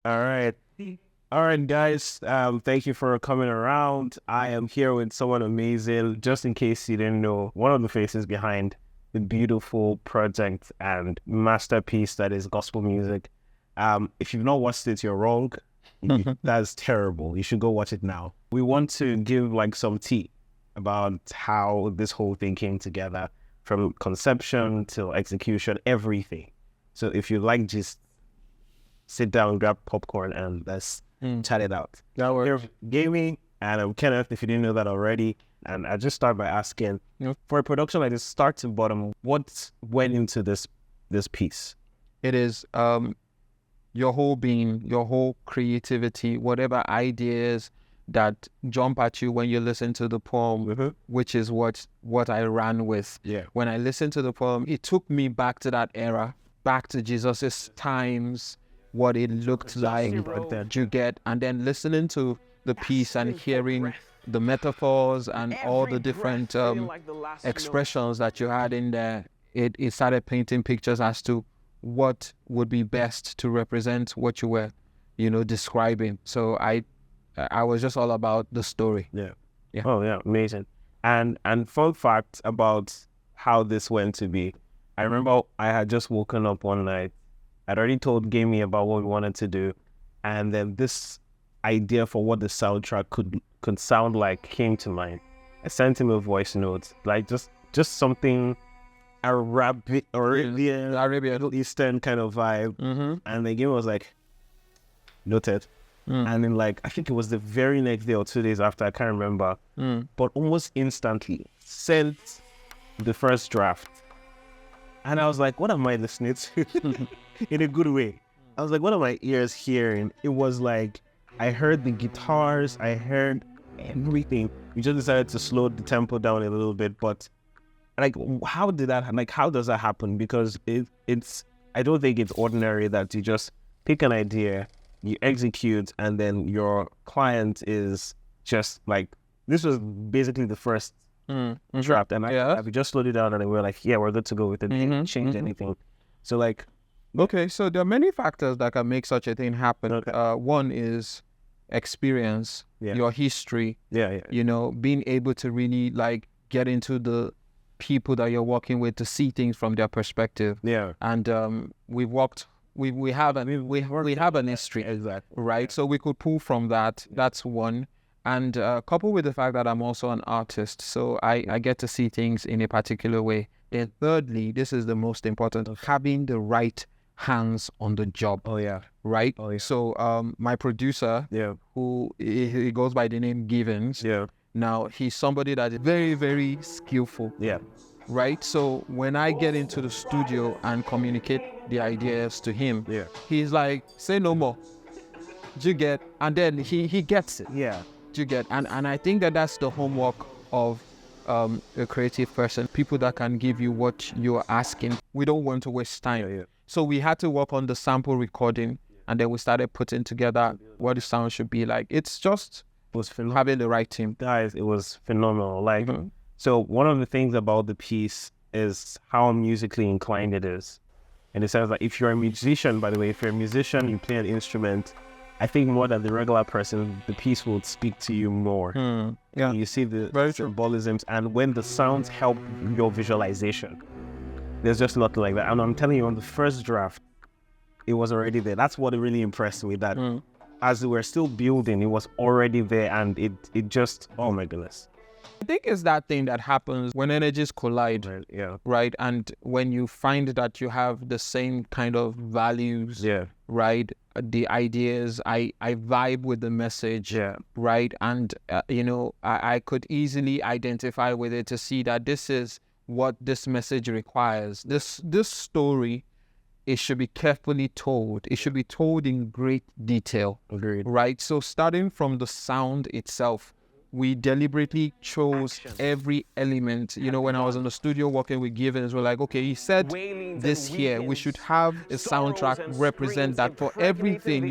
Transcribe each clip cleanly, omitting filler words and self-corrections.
All right. All right, guys. Thank you for coming around. I am here with someone amazing. Just in case you didn't know, one of the faces behind the beautiful project and masterpiece that is gospel music. If you've not watched it, you're wrong. That's terrible. You should go watch it now. We want to give like some tea about how this whole thing came together, from conception till execution, everything. So if you like, just sit down, grab popcorn, and let's chat it out. That works. Here, Gaming, and I'm Kenneth, if you didn't know that already. And I just start by asking, for a production like this, start to bottom, what went into this piece? It is your whole being, your whole creativity, whatever ideas that jump at you when you listen to the poem, which is what I ran with. Yeah. When I listened to the poem, it took me back to that era, back to Jesus's times, what it looked like, you get, and then listening to the piece and hearing the metaphors and all the different expressions that you had in there, it started painting pictures as to what would be best to represent what you were, describing. So I was just all about the story. Yeah. Yeah. Oh, yeah. Amazing. And fun fact about how this went to be. I remember I had just woken up one night. I'd already told Gamey about what we wanted to do. And then this idea for what the soundtrack could sound like came to mind. I sent him a voice note, like just something Arabian, Middle Eastern kind of vibe. And the game was like, noted. And then I think it was the very next day or 2 days after, I can't remember, but almost instantly sent the first draft. And I was like, what am I listening to? In a good way. I was like, what are my ears hearing? It was like, I heard the guitars, I heard everything. We just decided to slow the tempo down a little bit, but how does that happen? Because it's, I don't think it's ordinary that you just pick an idea, you execute, and then your client is just like, this was basically the first draft, and we just slowed it down, and we were like, yeah, we're good to go with it. Didn't change anything. So okay, so there are many factors that can make such a thing happen. Okay. One is experience, your history. Being able to really get into the people that you're working with to see things from their perspective. Yeah. And we have an history. Exactly. Right? So we could pull from that. That's one. And coupled with the fact that I'm also an artist, so I get to see things in a particular way. And thirdly, this is the most important, having the right hands on the job. Oh, yeah. Right? Oh, yeah. So my producer, who he goes by the name Givens, now he's somebody that is very, very skillful. Yeah. Right? So when I get into the studio and communicate the ideas to him, he's like, say no more. Do you get? And then he gets it. Yeah. Do you get? And I think that's the homework of a creative person, people that can give you what you're asking. We don't want to waste time. Yeah. So we had to work on the sample recording, and then we started putting together what the sound should be like. It's just having the right team. Guys, it was phenomenal. So one of the things about the piece is how musically inclined it is. In the sense that if you're a musician, by the way, if you're a musician, you play an instrument, I think more than the regular person, the piece will speak to you more. Yeah. You see the symbolisms, and when the sounds help your visualization, there's just nothing like that. And I'm telling you, on the first draft, it was already there. That's what really impressed me, that as we were still building, it was already there, and it just, oh my goodness. I think it's that thing that happens when energies collide, right? And when you find that you have the same kind of values, right? The ideas, I vibe with the message, right? And, I could easily identify with it to see that this is what this message requires. This story, it should be carefully told. It should be told in great detail. Agreed. Right? So starting from the sound itself, we deliberately chose every element. When I was in the studio working with Givens, we're like, okay, he said this here. We should have a soundtrack represent that for everything.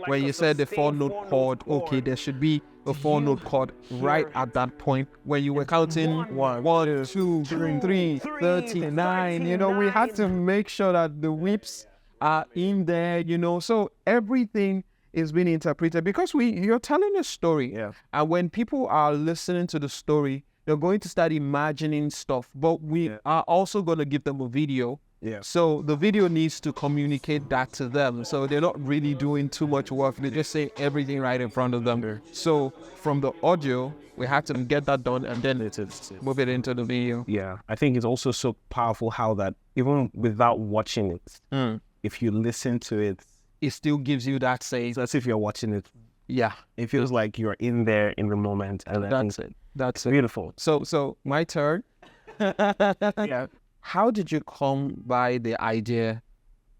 When you said the 4-note chord, okay, there should be a 4-note chord right at that point. When you were counting 1, 2, 3, 39, we had to make sure that the whips are in there, So everything is being interpreted, because you're telling a story. Yeah. And when people are listening to the story, they're going to start imagining stuff. But we are also going to give them a video. Yeah. So the video needs to communicate that to them. So they're not really doing too much work. They just say everything right in front of them. So from the audio, we have to get that done and then move it into the video. Yeah. I think it's also so powerful how that even without watching it, if you listen to it, it still gives you that sense. As if you're watching it. Yeah. It feels like you're in there in the moment. And that's it. That's beautiful. So my turn. Yeah. How did you come by the idea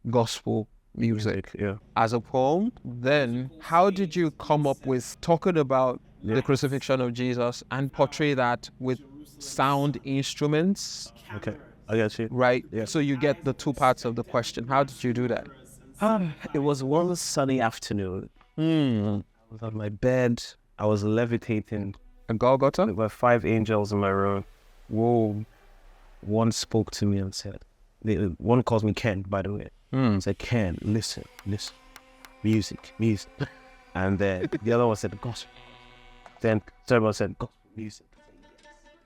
gospel music as a poem? Then how did you come up with talking about the crucifixion of Jesus and portray that with sound instruments? Okay, I get you. Right? Yeah. So you get the two parts of the question. How did you do that? It was one sunny afternoon. I was on my bed. I was levitating. A Golgotha? There were 5 angels in my room. Whoa. One spoke to me and said, one calls me Ken, by the way. He said, Ken, listen, music. And then the other one said, gospel. Then third one said, gospel music.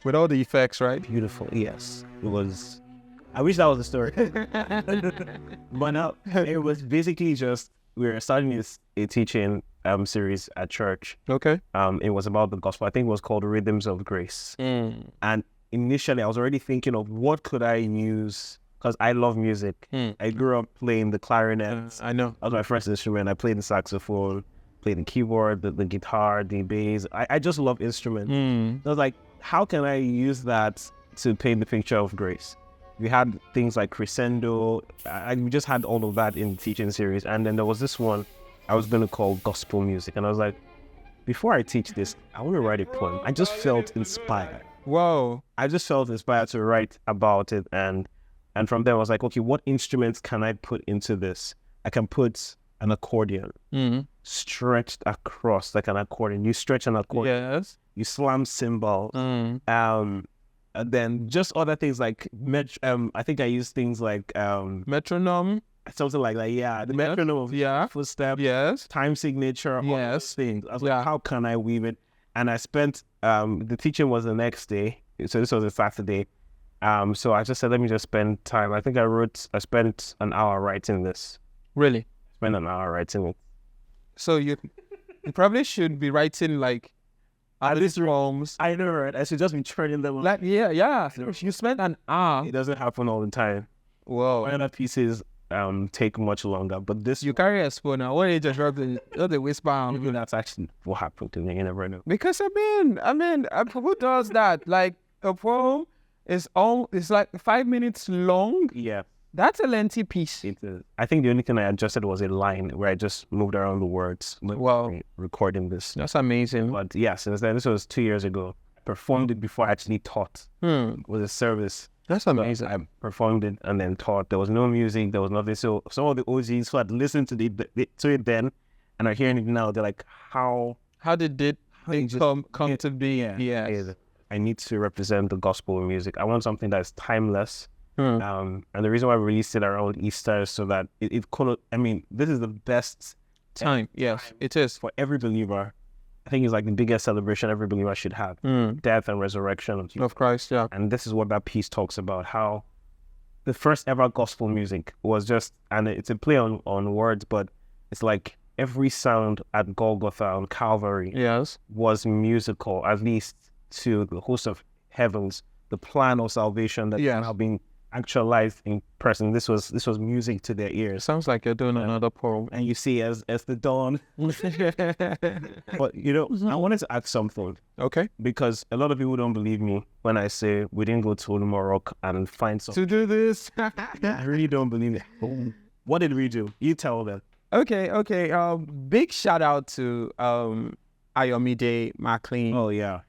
With all the effects, right? Beautiful, yes. It was, I wish that was the story. But no, it was basically just, we were starting a teaching series at church. Okay. It was about the gospel. I think it was called Rhythms of Grace. And initially, I was already thinking of what could I use, because I love music. I grew up playing the clarinet. I know. That was my first instrument. I played the saxophone, played the keyboard, the guitar, the bass. I just love instruments. I was like, how can I use that to paint the picture of grace? We had things like crescendo. We just had all of that in the teaching series. And then there was this one I was going to call gospel music. And I was like, before I teach this, I want to write a poem. I just felt inspired. Whoa. I just felt inspired to write about it. And from there I was like, okay, what instruments can I put into this? I can put an accordion stretched across like an accordion. You stretch an accordion. Yes. You slam cymbals. And then just other things like, I think I used things like... metronome. Something like that, yeah. The metronome of footsteps. Yes. Time signature. All those things. I was like, how can I weave it? And I spent, the teaching was the next day. So this was a Saturday. So I just said, let me just spend time. I think I spent an hour writing this. Really? Spent an hour writing it. So you probably should be writing like at least poems. I know, right? I should just be turning them. Like, yeah. You spent an hour. It doesn't happen all the time. Whoa. Other pieces take much longer, but this... You carry a spoon now. Why don't you just rub the whisper? That's actually what happened to me. You never know. Because I mean, who does that? Like, a poem is it's like 5 minutes long. Yeah. That's a lengthy piece. It is. I think the only thing I adjusted was a line where I just moved around the words. Wow. Recording this. That's amazing. But yeah, since then, this was 2 years ago. I performed it before I actually taught. It was a service. That's amazing. So I performed it and then taught. There was no music. There was nothing. So some of the OGs who had listened to it then and are hearing it now, they're like, how did it come to be? Yeah. I need to represent the gospel music. I want something that's timeless. And the reason why we released it around Easter is so that it could, this is the best time. Yes, it is. For every believer. I think it's like the biggest celebration every believer should have. Death and resurrection of Jesus. Of Christ, yeah. And this is what that piece talks about, how the first ever gospel music was just, and it's a play on words, but it's like every sound at Golgotha on Calvary was musical, at least to the host of heavens, the plan of salvation that is now being actualized in person. This was music to their ears. Sounds like you're doing another poem. And you see as the dawn. But I wanted to add something. Okay. Because a lot of people don't believe me when I say we didn't go to Olumorok and find something to do this. I really don't believe it. What did we do? You tell them. Okay. Big shout out to Ayomide McLean. Oh yeah.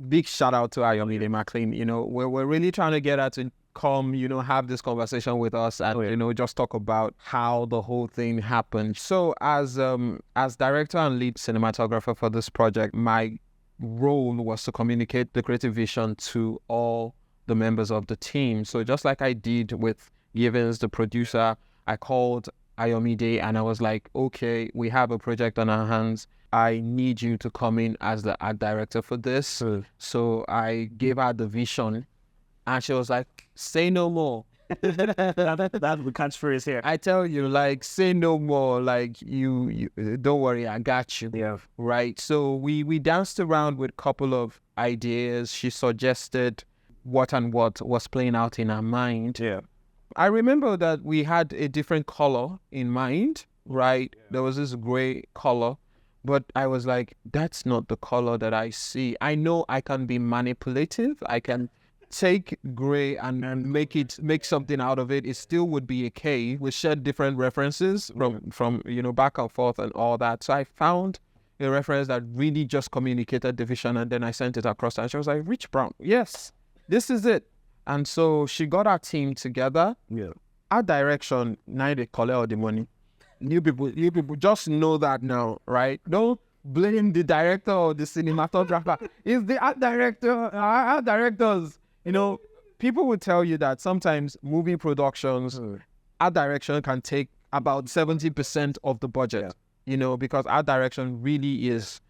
Big shout out to Ayomide McLean. We're really trying to get her to come, have this conversation with us and, just talk about how the whole thing happened. So as director and lead cinematographer for this project, my role was to communicate the creative vision to all the members of the team. So just like I did with Givens, the producer, I called Ayomide, and I was like, okay, we have a project on our hands. I need you to come in as the art director for this. So I gave her the vision, and she was like, say no more. That's the catchphrase here. I tell you, like, say no more. Like, you don't worry, I got you. Yeah. Right. So we danced around with a couple of ideas. She suggested what was playing out in her mind. Yeah. I remember that we had a different color in mind, right? Yeah. There was this gray color, but I was like, that's not the color that I see. I know I can be manipulative. I can take gray and make something out of it. It still would be a K. We shared different references from back and forth and all that. So I found a reference that really just communicated the vision, and then I sent it across, and she was like, Rich Brown, yes, this is it. And so she got our team together. Yeah. Our direction, now they collect all the money. You people just know that now, right? Don't blame the director or the cinematographer. It's the art director, our directors. People will tell you that sometimes movie productions, art direction can take about 70% of the budget, because art direction really is,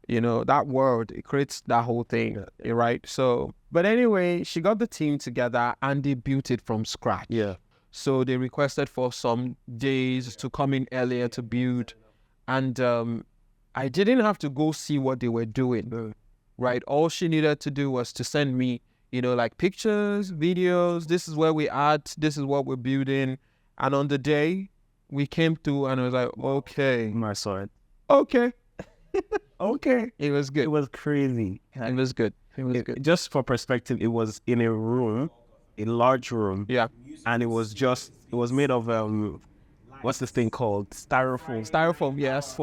that world, it creates that whole thing, right? So, but anyway, she got the team together and they built it from scratch. Yeah. So they requested for some days to come in earlier to build. And I didn't have to go see what they were doing, right? All she needed to do was to send me, like pictures, videos. This is where we're at. This is what we're building. And on the day, we came through and I was like, okay. I saw it. Okay. Okay. It was good. It was crazy. It was good. It was good. Just for perspective, it was in a room, a large room. Yeah. And it was made of, what's this thing called? Styrofoam. Styrofoam, yes.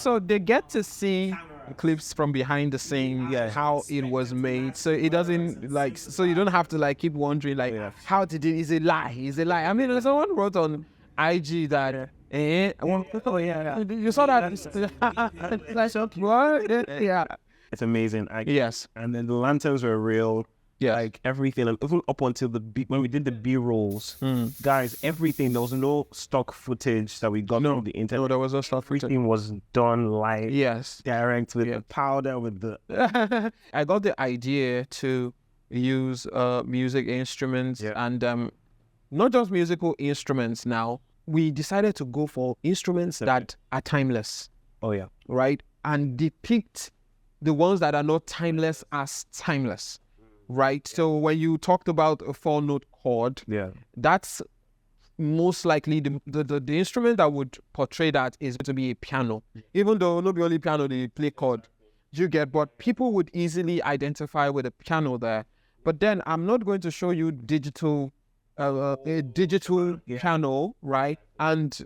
So they get to see clips from behind the scenes, how it was made. So it doesn't so you don't have to keep wondering how did it, is it lie? I mean, someone wrote on IG that you saw that what? Yeah. It's amazing. Yes. And then the lanterns were real. Yeah, like everything, even up until when we did the B-rolls, guys, everything. There was no stock footage that we got from the internet. No, there was no stock footage. Everything was done live. Yes, direct with the powder, with the. I got the idea to use music instruments and not just musical instruments. Now we decided to go for instruments that are timeless. Oh yeah, right, and depict the ones that are not timeless as timeless. Right. So when you talked about a 4-note chord, that's most likely the instrument that would portray that is going to be a piano. Even though not the only piano they play chord, but people would easily identify with a piano there. But then I'm not going to show you a digital piano, right? And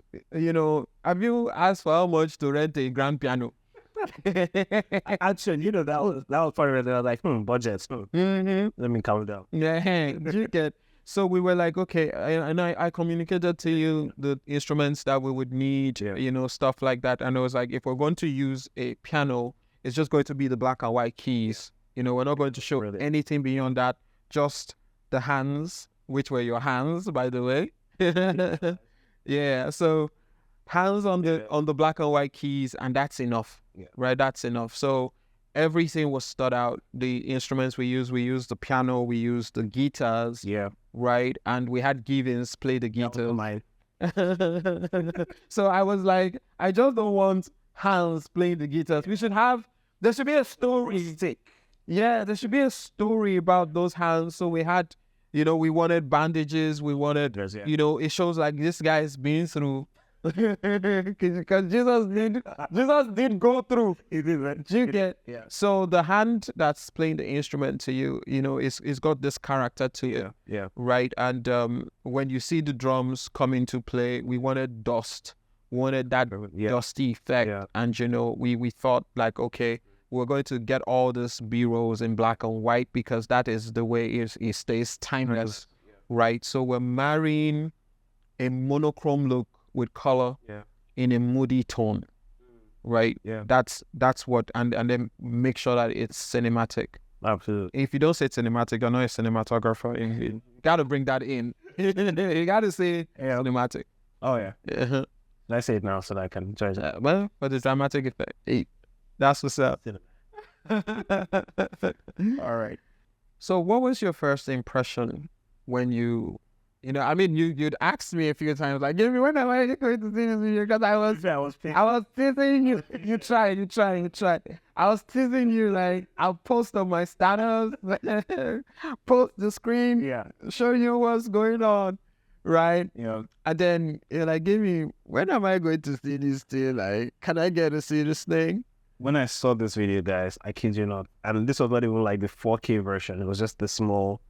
have you asked for how much to rent a grand piano? Actually, that was part of it. I was like, budgets. Let me calm down. Yeah, so we were like, okay, and I communicated to you the instruments that we would need, stuff like that. And I was like, if we're going to use a piano, it's just going to be the black and white keys. We're not going to show anything beyond that. Just the hands, which were your hands, by the way. Yeah. So hands on the black and white keys, and that's enough. Yeah. Right, that's enough. So everything was thought out. The instruments we used the piano, we used the guitars. Yeah. Right, and we had Givens play the guitar. So I was like, I just don't want hands playing the guitars. There should be a story. Yeah, there should be a story about those hands. So we had, we wanted bandages. We wanted, it shows like this guy's been through. Because Jesus did go through. He did. You get? Yeah. So the hand that's playing the instrument to you, it's got this character to it. Yeah. Right. And when you see the drums come into play, we wanted dust. We wanted that dusty effect. Yeah. And we thought like, okay, we're going to get all this B-rolls in black and white because that is the way it stays timeless. Right. So we're marrying a monochrome look with color in a moody tone, right? Yeah, that's what, and then make sure that it's cinematic. Absolutely. If you don't say cinematic, you're not a cinematographer. You got to bring that in. You got to say cinematic. Oh yeah. Let's say it now so that I can judge it. Well, for the dramatic effect. Hey, that's what's up. All right. So what was your first impression when I mean, you'd asked me a few times, like, give me when am I going to see this video? Because I was teasing you. You try. I was teasing you, like, I'll post on my status, post the screen, show you what's going on, right? Yeah. And then you're like, give me, when am I going to see this thing? Like, can I get to see this thing? When I saw this video, guys, I kid you not, and this was not even like the 4K version. It was just the small.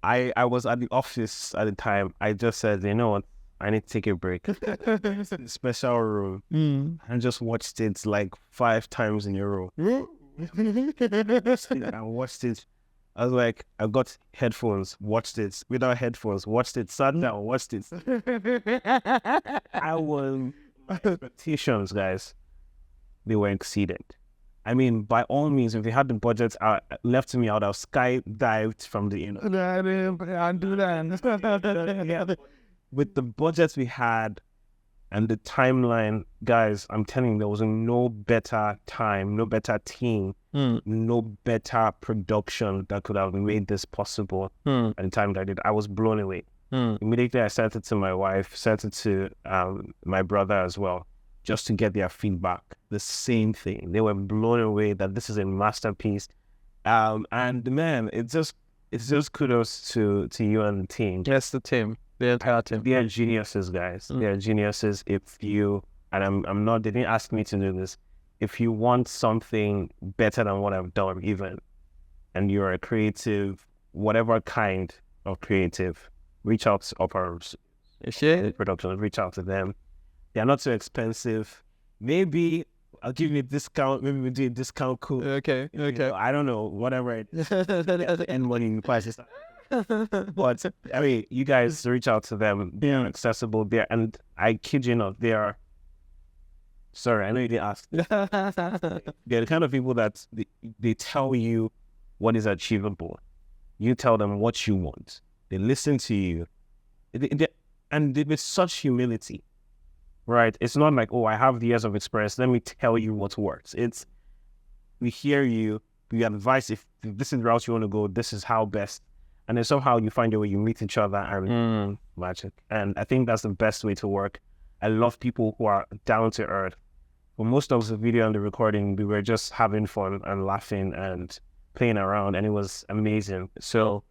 I was at the office at the time. I just said, you know what? I need to take a break. Special room. And just watched it like 5 times in a row. I watched it. I was like, I got headphones, watched it. Without headphones, watched it. Sat down, watched it. My expectations, guys, they were exceeded. I mean, by all means, if they had the budget left to me, I would have skydived from the With the budget we had and the timeline, guys, I'm telling you, there was no better time, no better team, no better production that could have made this possible at the time that I did. I was blown away. Immediately, I sent it to my wife, sent it to my brother as well, just to get their feedback. The same thing. They were blown away that this is a masterpiece. And man, it's just kudos to you and the team. Yes, the team. The entire team. They are geniuses, guys. They are geniuses. If you, and I'm not, they didn't ask me to do this. If you want something better than what I've done even, and you're a creative, whatever kind of creative, reach out to Upper Productions, reach out to them. They're not so expensive. Maybe I'll give you a discount. Maybe we'll do a discount code. Okay. I don't know. Whatever it is. And money in prices. But I mean, you guys reach out to them. They're accessible. And I kid you not, they are. Sorry, I know you didn't ask. They're the kind of people that they tell you what is achievable. You tell them what you want. They listen to you. And with such humility. Right? It's not like, oh, I have the years of experience. Let me tell you what works. It's, we hear you, we advise if this is the route you want to go, this is how best. And then somehow you find a way, you meet each other and magic. And I think that's the best way to work. I love people who are down to earth. For most of the video and the recording, we were just having fun and laughing and playing around, and it was amazing. So,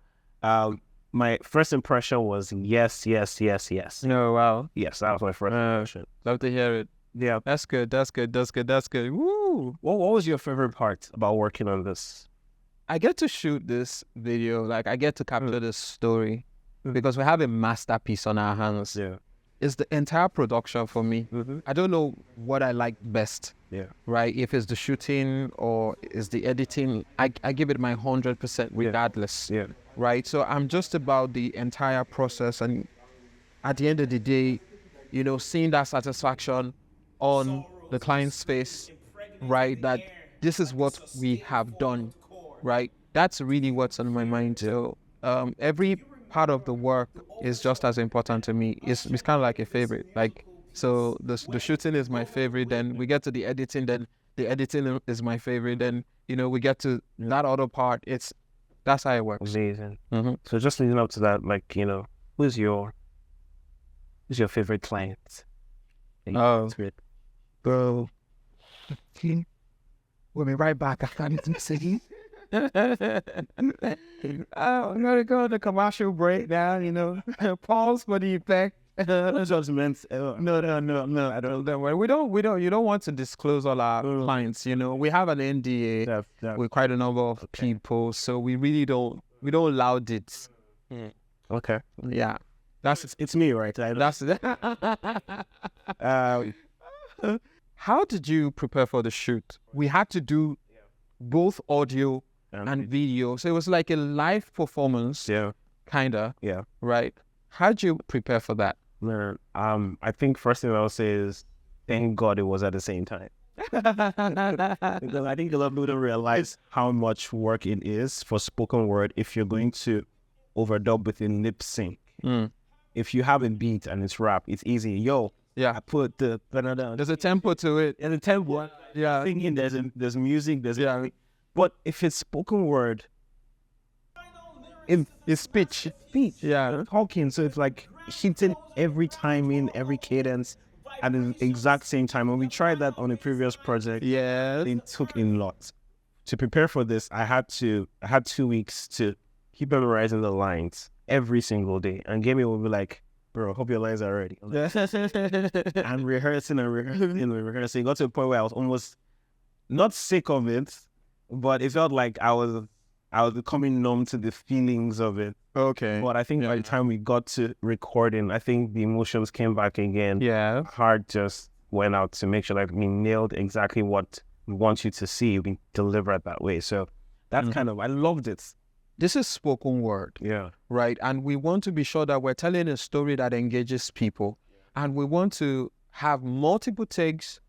my first impression was yes. Oh, wow. Yes, that was my first impression. Love to hear it. Yeah. That's good. Woo! What was your favorite part about working on this? I get to shoot this video. Like, I get to capture this story because we have a masterpiece on our hands. Yeah. It's the entire production for me. I don't know what I like best. Yeah. Right? If it's the shooting or is the editing, I give it my 100% regardless. Yeah. Right? So I'm just about the entire process, and at the end of the day, seeing that satisfaction on the client's face, right? That this is what we have done, right? That's really what's on my mind. So every part of the work is just as important to me. It's kind of like a favorite. Like, so the shooting is my favorite, then we get to the editing, then the editing is my favorite, then we get to that other part. That's how it works. Amazing. So just leading up to that, like, who's your favorite client? Oh, bro. We'll be right back after this city. I'm gonna go to commercial break now. Pause for the effect. No judgments. No. I don't. We don't. You don't want to disclose all our clients. We have an NDA with quite a number of people, so we really don't. We don't allow it. Okay. Yeah. It's me, right? That's it. How did you prepare for the shoot? We had to do both audio and video, so it was like a live performance. Yeah. Kinda. Yeah. Right. How'd you prepare for that? I think first thing I'll say is thank God it was at the same time. Because I think a lot of people don't realize how much work it is for spoken word if you're going to overdub with a lip sync. if you have a beat and it's rap, it's easy. Yo, I put the there's a tempo to it. And the tempo, thinking there's music, but if it's spoken word, it's speech, talking. So it's like hitting every timing, every cadence at the exact same time. When we tried that on a previous project, it took a lot. To prepare for this, I had 2 weeks to keep memorizing the lines every single day, and Gamey would be like, "Bro, hope your lines are ready." And rehearsing. Got to a point where I was almost not sick of it, but it felt like I was becoming numb to the feelings of it. Okay. But I think by the time we got to recording, I think the emotions came back again. Yeah. Heart just went out to make sure like we nailed exactly what we want you to see. We deliver it that way. So that's I loved it. This is spoken word. Yeah. Right. And we want to be sure that we're telling a story that engages people. And we want to have multiple takes,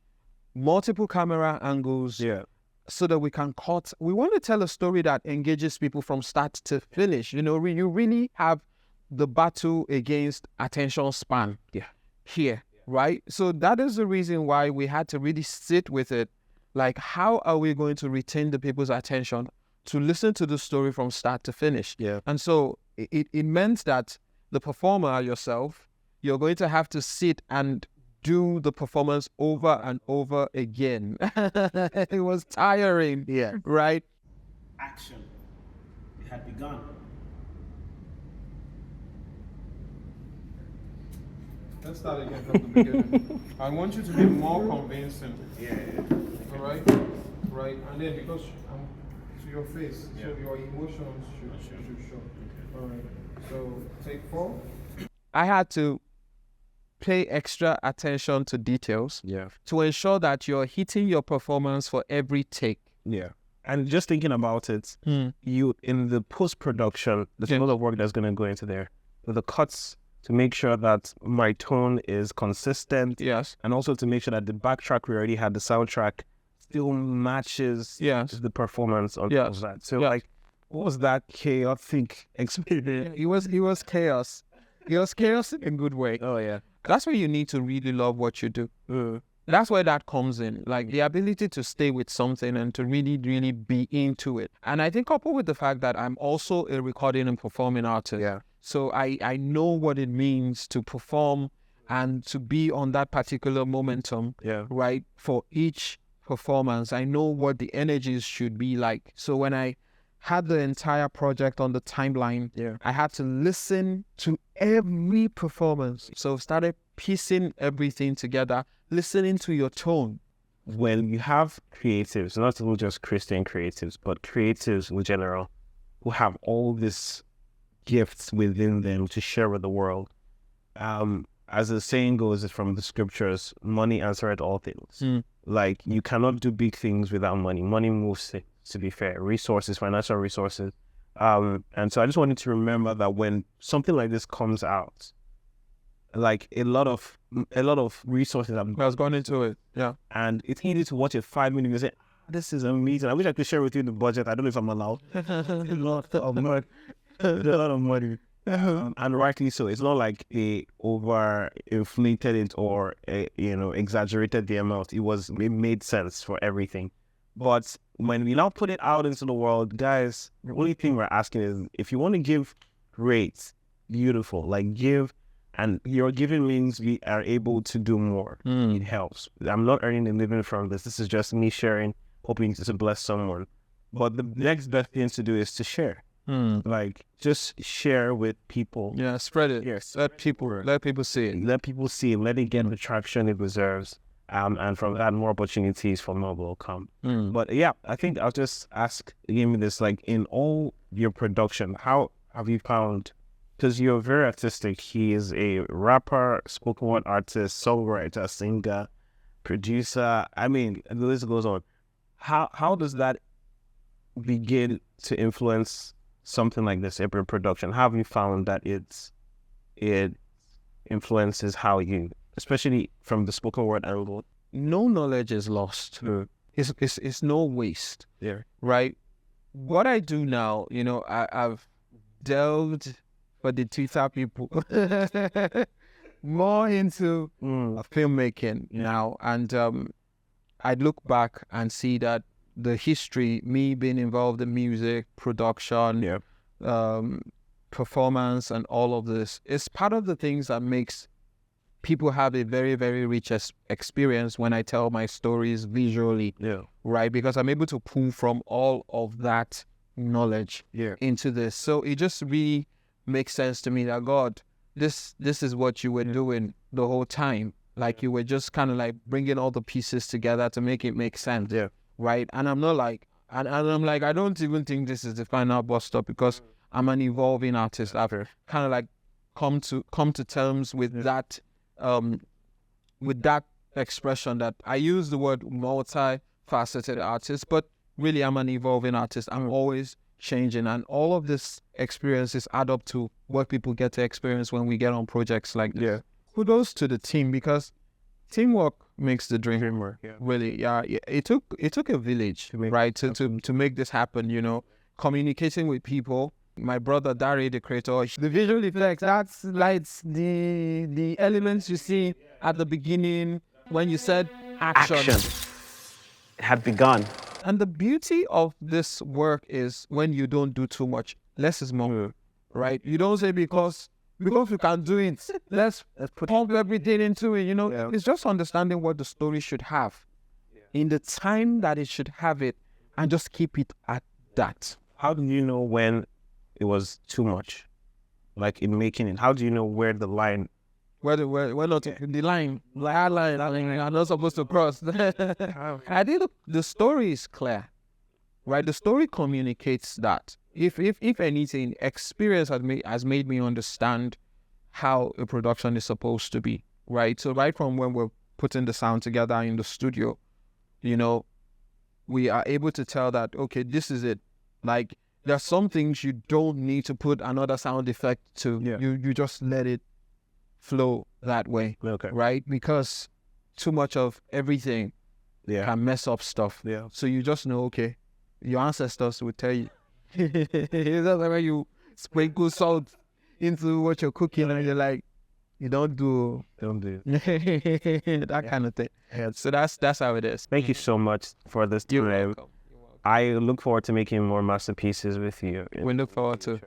multiple camera angles. Yeah. So that we can cut. We want to tell a story that engages people from start to finish. You know, you really have the battle against attention span here, right? So that is the reason why we had to really sit with it. Like, how are we going to retain the people's attention to listen to the story from start to finish? Yeah. And so it meant that the performer yourself, you're going to have to sit and do the performance over and over again. It was tiring. Yeah. Right? Action. It had begun. Let's start again from the beginning. I want you to be more convincing. Yeah. All right? Right. And then because to your face, so your emotions should show. All right. So take 4. I had to pay extra attention to details to ensure that you're hitting your performance for every take. Yeah. And just thinking about it, you in the post-production, there's a lot of work that's going to go into there. With the cuts, to make sure that my tone is consistent. Yes. And also to make sure that the backtrack we already had, the soundtrack, still matches the performance on that. So like, what was that chaotic experience? It was chaos. It was chaos in a good way. Oh, yeah. That's where you need to really love what you do. That's where that comes in, like the ability to stay with something and to really, really be into it. And I think coupled with the fact that I'm also a recording and performing artist. Yeah. So I know what it means to perform and to be on that particular momentum, right, for each performance. I know what the energies should be like. So when I had the entire project on the timeline, I had to listen to every performance. So started piecing everything together, listening to your tone. When you have creatives, not even just Christian creatives, but creatives in general, who have all these gifts within them to share with the world, as the saying goes from the scriptures, money answereth all things. Like, you cannot do big things without money. Money moves it. To be fair, resources, financial resources. And so I just wanted to remember that when something like this comes out, like a lot of resources has gone into it. Yeah. And it's easy to watch a 5-minute and say, this is amazing. I wish I could share with you the budget. I don't know if I'm allowed. A lot of money. A lot of money. And rightly so. It's not like they over-inflated it or exaggerated the amount. It made sense for everything. But when we now put it out into the world, guys, the only thing we're asking is, if you want to give, great, beautiful, like give, and your giving means we are able to do more. It helps. I'm not earning a living from this. This is just me sharing, hoping to bless someone. But the next best thing to do is to share. Like, just share with people. Yeah, spread it. Yes. Let people see it. Let people see it. Let it get the traction it deserves. And from that, more opportunities for more will come. But yeah, I think I'll just ask me this, like, in all your production, how have you found, because you're very artistic, he is a rapper, spoken word artist, songwriter, singer, producer, I mean, the list goes on. How does that begin to influence something like this, every production? How have you found that it influences how you, especially from the spoken word angle? No knowledge is lost. It's no waste. Yeah. Right? What I do now, I've delved for the Twitter people. More into filmmaking now. And I look back and see that the history, me being involved in music, production, performance, and all of this, is part of the things that makes people have a very, very rich experience when I tell my stories visually, right? Because I'm able to pull from all of that knowledge into this. So it just really makes sense to me that, God, this is what you were doing the whole time. Like you were just kind of like bringing all the pieces together to make it make sense, right? And I'm not like, and I'm like, I don't even think this is the final bus stop, because I'm an evolving artist. I've kind of like come to terms with that. With that expression that I use the word multi-faceted artist, but really I'm an evolving artist. I'm always changing, and all of this experiences add up to what people get to experience when we get on projects like this. Kudos to the team, because teamwork makes the dream work. Really, it took a village, right, to make this happen. You know, communicating with people. My brother Dari, the creator, the visual effects, that's lights, the elements you see at the beginning when you said action. It had begun. And the beauty of this work is when you don't do too much, less is more, right? You don't say because we can do it, let's pump everything into it, you know. It's just understanding what the story should have in the time that it should have it, and just keep it at that. How do you know when it was too much, like in making it? How do you know where the line? Where the line? I'm not supposed to cross. I think the story is clear, right? The story communicates that. If anything, experience has made me understand how a production is supposed to be, right? So right from when we're putting the sound together in the studio, you know, we are able to tell that, okay, this is it. Like, there's some things you don't need to put another sound effect to. You just let it flow that way, right? Because too much of everything can mess up stuff. So you just know, okay, your ancestors would tell you. That's when you sprinkle salt into what you're cooking, and you're like, you don't do that kind of thing. So that's how it is. Thank you so much for this today. You're welcome. I look forward to making more masterpieces with you. We look forward to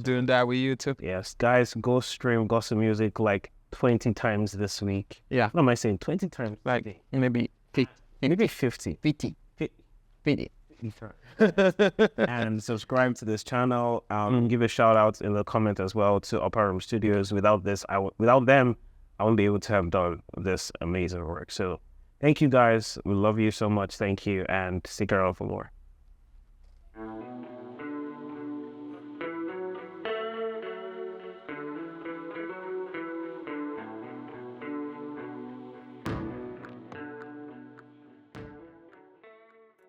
doing that with you too. Yes, guys, go stream Gossip Music like 20 times this week. What am I saying? 20 times? Like maybe 50. Maybe 50. 50. And subscribe to this channel. Give a shout out in the comment as well to Upper Room Studios. Without them, I wouldn't be able to have done this amazing work. So thank you guys. We love you so much. Thank you, and stick around for more.